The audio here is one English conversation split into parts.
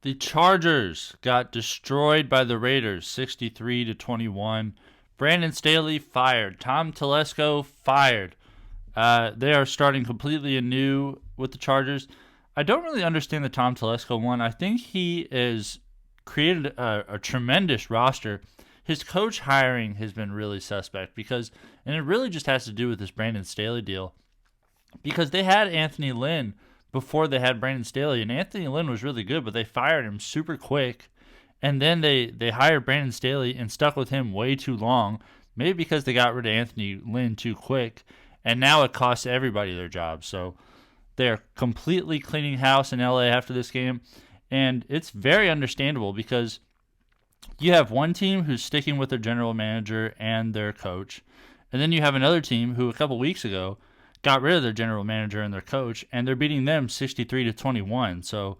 The Chargers got destroyed by the Raiders, 63-21. Brandon Staley fired. Tom Telesco fired. They are starting completely anew with the Chargers. I don't really understand the Tom Telesco one. I think he has created a tremendous roster. His coach hiring has been really suspect and it really just has to do with this Brandon Staley deal, because they had Anthony Lynn before they had Brandon Staley, and Anthony Lynn was really good, but they fired him super quick, and then they hired Brandon Staley and stuck with him way too long, maybe because they got rid of Anthony Lynn too quick, and now it costs everybody their job. So they're completely cleaning house in LA after this game, and it's very understandable because you have one team who's sticking with their general manager and their coach, and then you have another team who a couple weeks ago got rid of their general manager and their coach, and they're beating them 63-21. So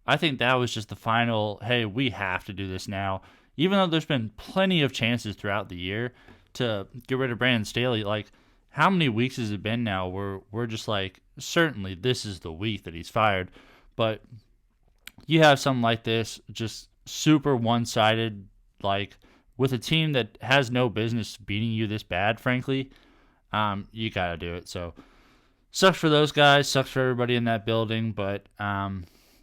I think that was just the final, hey, we have to do this now. Even though there's been plenty of chances throughout the year to get rid of Brandon Staley, like, how many weeks has it been now where we're just like, certainly this is the week that he's fired. But you have something like this, just super one-sided, like, with a team that has no business beating you this bad, frankly. You got to do it. So, sucks for those guys, sucks for everybody in that building, but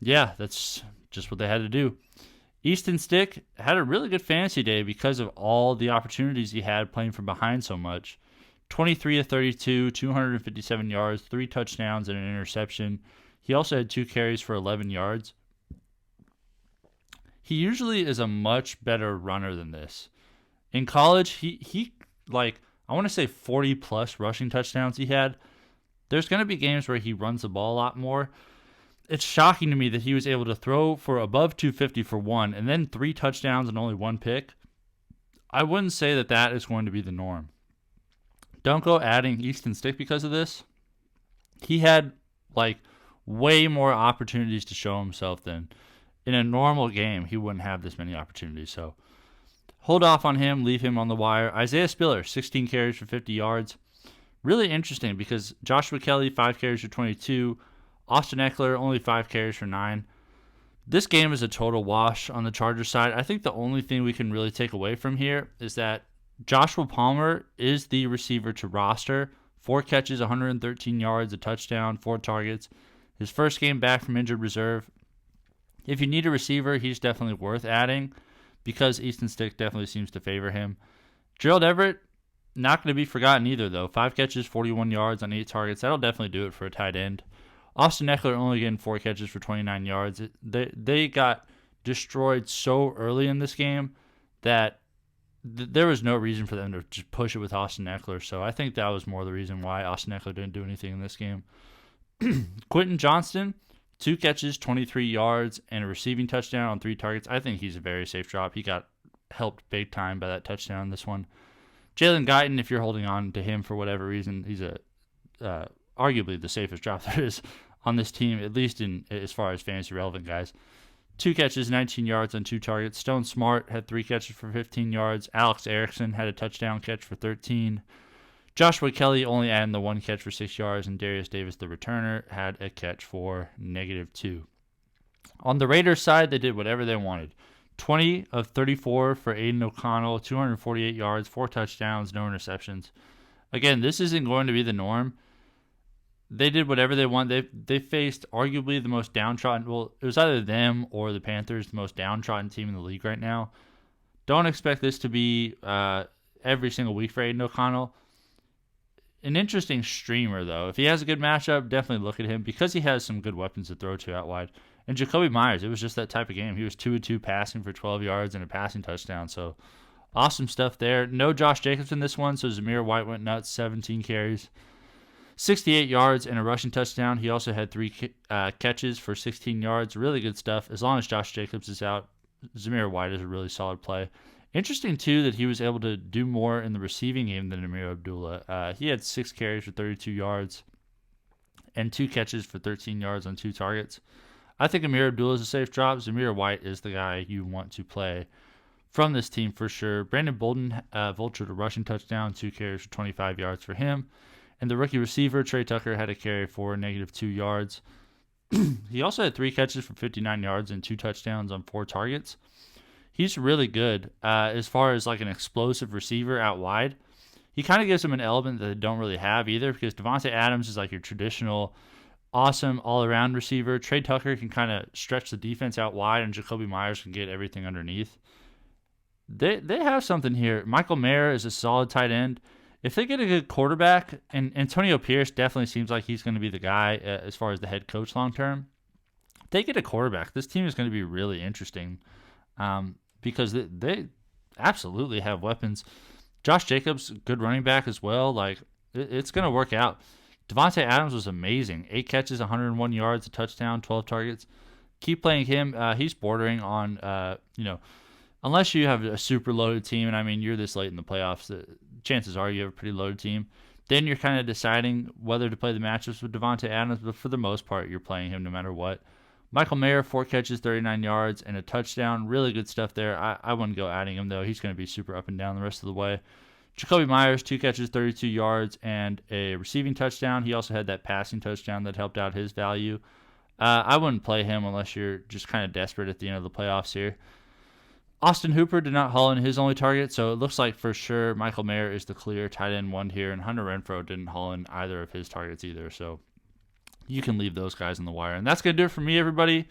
yeah, that's just what they had to do. Easton Stick had a really good fantasy day because of all the opportunities he had playing from behind so much. 23-32, 257 yards, 3 touchdowns, and an interception. He also had 2 carries for 11 yards. He usually is a much better runner than this. In college, he like, I want to say 40-plus rushing touchdowns he had. There's going to be games where he runs the ball a lot more. It's shocking to me that he was able to throw for above 250 for one, and then 3 touchdowns and only 1 pick. I wouldn't say that that is going to be the norm. Don't go adding Easton Stick because of this. He had, like, way more opportunities to show himself than in a normal game. He wouldn't have this many opportunities, so hold off on him, leave him on the wire. Isaiah Spiller, 16 carries for 50 yards. Really interesting because Joshua Kelley, 5 carries for 22. Austin Ekeler, only 5 carries for 9. This game is a total wash on the Chargers side. I think the only thing we can really take away from here is that Joshua Palmer is the receiver to roster. 4 catches, 113 yards, a touchdown, 4 targets. His first game back from injured reserve. If you need a receiver, he's definitely worth adding, because Easton Stick definitely seems to favor him. Gerald Everett, not going to be forgotten either, though. 5 catches, 41 yards on 8 targets. That'll definitely do it for a tight end. Austin Ekeler only getting 4 catches for 29 yards. They got destroyed so early in this game that there was no reason for them to just push it with Austin Ekeler. So I think that was more the reason why Austin Ekeler didn't do anything in this game. Quentin Johnston, 2 catches, 23 yards, and a receiving touchdown on 3 targets. I think he's a very safe drop. He got helped big time by that touchdown in this one. Jalen Guyton, if you're holding on to him for whatever reason, he's arguably the safest drop there is on this team, at least in as far as fantasy relevant guys. 2 catches, 19 yards on 2 targets. Stone Smart had 3 catches for 15 yards. Alex Erickson had a touchdown catch for 13. Joshua Kelley only adding the 1 catch for 6 yards, and Darius Davis, the returner, had a catch for -2. On the Raiders side, they did whatever they wanted. 20 of 34 for Aidan O'Connell, 248 yards, 4 touchdowns, no interceptions. Again, this isn't going to be the norm. They did whatever they want. They faced arguably the most downtrodden. Well, it was either them or the Panthers, the most downtrodden team in the league right now. Don't expect this to be every single week for Aidan O'Connell. An interesting streamer, though. If he has a good matchup, definitely look at him because he has some good weapons to throw to out wide. And Jakobi Meyers, it was just that type of game. He was 2-2 passing for 12 yards and a passing touchdown. So awesome stuff there. No Josh Jacobs in this one, so Zamir White went nuts, 17 carries. 68 yards and a rushing touchdown. He also had 3 catches for 16 yards. Really good stuff. As long as Josh Jacobs is out, Zamir White is a really solid play. Interesting, too, that he was able to do more in the receiving game than Amir Abdullah. He had 6 carries for 32 yards and 2 catches for 13 yards on 2 targets. I think Amir Abdullah is a safe drop. Zamir White is the guy you want to play from this team for sure. Brandon Bolden vultured a rushing touchdown, 2 carries for 25 yards for him. And the rookie receiver, Trey Tucker, had a carry for -2 yards. He also had 3 catches for 59 yards and 2 touchdowns on 4 targets. He's really good as far as like an explosive receiver out wide. He kind of gives them an element that they don't really have either, because Davante Adams is like your traditional awesome all-around receiver. Trey Tucker can kind of stretch the defense out wide, and Jakobi Meyers can get everything underneath. They have something here. Michael Mayer is a solid tight end. If they get a good quarterback, and Antonio Pierce definitely seems like he's going to be the guy as far as the head coach long term. If they get a quarterback, this team is going to be really interesting because they absolutely have weapons. Josh Jacobs, good running back as well. Like it's going to work out. Davante Adams was amazing. 8 catches, 101 yards, a touchdown, 12 targets. Keep playing him. He's bordering on, unless you have a super loaded team, and I mean, you're this late in the playoffs, chances are you have a pretty loaded team. Then you're kind of deciding whether to play the matchups with Davante Adams, but for the most part, you're playing him no matter what. Michael Mayer, 4 catches, 39 yards, and a touchdown. Really good stuff there. I wouldn't go adding him, though. He's going to be super up and down the rest of the way. Jakobi Meyers, 2 catches, 32 yards, and a receiving touchdown. He also had that passing touchdown that helped out his value. I wouldn't play him unless you're just kind of desperate at the end of the playoffs here. Austin Hooper did not haul in his only target, so it looks like for sure Michael Mayer is the clear tight end 1 here, and Hunter Renfrow didn't haul in either of his targets either, so you can leave those guys on the wire. And that's going to do it for me, everybody.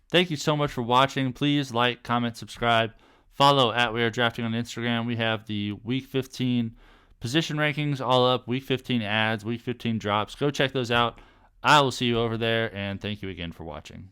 Thank you so much for watching. Please like, comment, subscribe. Follow at We Are Drafting on Instagram. We have the Week 15 position rankings all up, Week 15 ads, Week 15 drops. Go check those out. I will see you over there, and thank you again for watching.